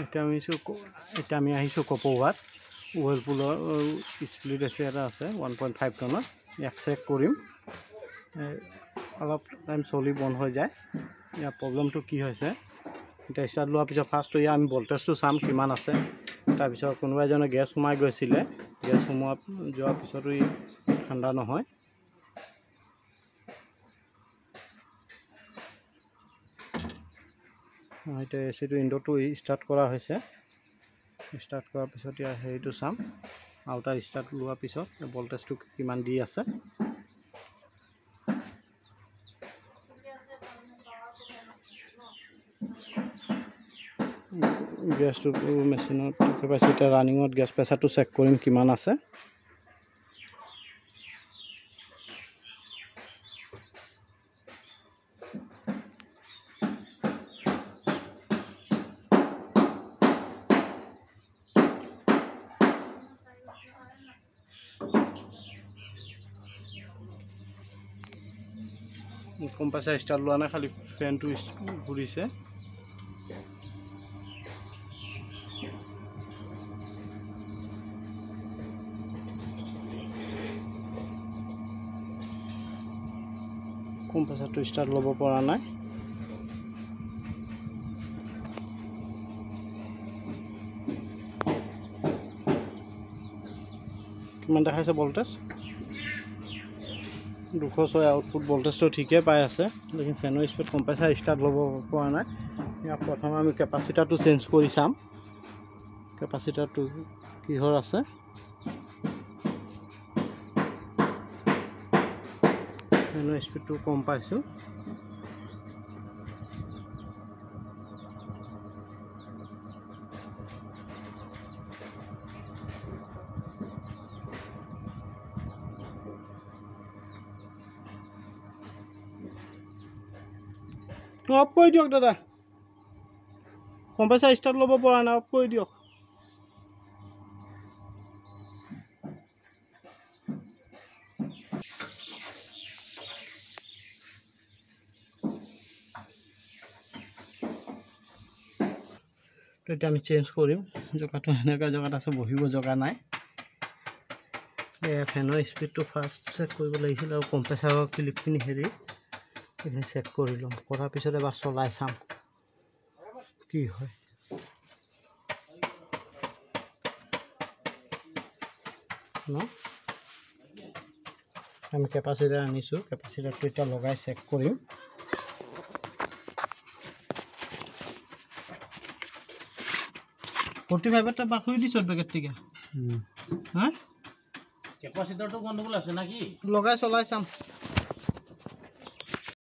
এতিয়া আমি আহিছোঁ কপৌৱাত ৱেলপুলৰ স্প্লিট এচি এটা আছে 1.5 টনৰ ইয়াক চেক কৰিম অলপ টাইম চলি বন্ধ হৈ যায় ইয়াৰ প্ৰব্লেমটো কি হৈছে এতিয়া ষ্টাৰ্ট লোৱাৰ পিছত ফাৰ্ষ্ট ইয়াৰ আমি ভল্টেজটো চাম কিমান আছে তাৰপিছত কোনোবা এজনে গেছ সোমাই গৈছিলে গেছ যোৱাৰ পিছতো ই ঠাণ্ডা নহয় এতিয়া এচিটো ইনডোৰটো ষ্টাৰ্ট কৰা হৈছে ষ্টাৰ্ট কৰাৰ পিছত ইয়াৰ হেৰিটো চাম আউটাৰ ষ্টাৰ্ট লোৱাৰ পিছত ভল্টেজটো কিমান দি আছে গেছটো মেচিনত কেপাচিটি ৰানিঙত গেছ প্ৰেছাৰটো চেক কৰিম কিমান আছে কম্প্ৰেছাৰ ষ্টাৰ্ট লোৱা নাই খালি ফেনটো ঘূৰিছে কম্প্ৰেছাৰটো ষ্টাৰ্ট ল'ব পৰা নাই কিমান দেখাইছে ভল্টেজ 206 আউটপুট ভল্টেজটো ঠিকে পাই আছে লেকিন ফেনৰ স্পীড কম্প্ৰেছাৰ ষ্টাৰ্ট ল'ব পৰা নাই ইয়াৰ প্ৰথমে আমি কেপাচিটাৰটো চেঞ্জ কৰি চাম কেপাচিটাৰটো কিহৰ আছে ফেনৰ স্পীডটো কম পাইছোঁ অফ কৰি দিয়ক দাদা কম্প্ৰেছাৰ ষ্টাৰ্ট ল'ব পৰা নাই অফ কৰি দিয়ক এতিয়া আমি চেঞ্জ কৰিম জেগাটো এনেকুৱা জেগাত আছে বহিব জেগা নাই ফেনৰ স্পীডটো ফাৰ্ষ্ট চেক কৰিব লাগিছিল আৰু কম্প্ৰেছাৰৰ ক্লিপখিনি হেৰি এইখিনি চেক কৰি ল'ম কৰাৰ পিছত এবাৰ চলাই চাম কি হয় ন আমি কেপাচিটাৰ আনিছোঁ কেপাচিটাৰটো এতিয়া লগাই চেক কৰিম 45 টা বাকুই দিছ পেকেট টিকা হ্যাঁ ক্যাপাসিটৰটো গন্ডগোল আছে নাকি লগাই চলাই চাম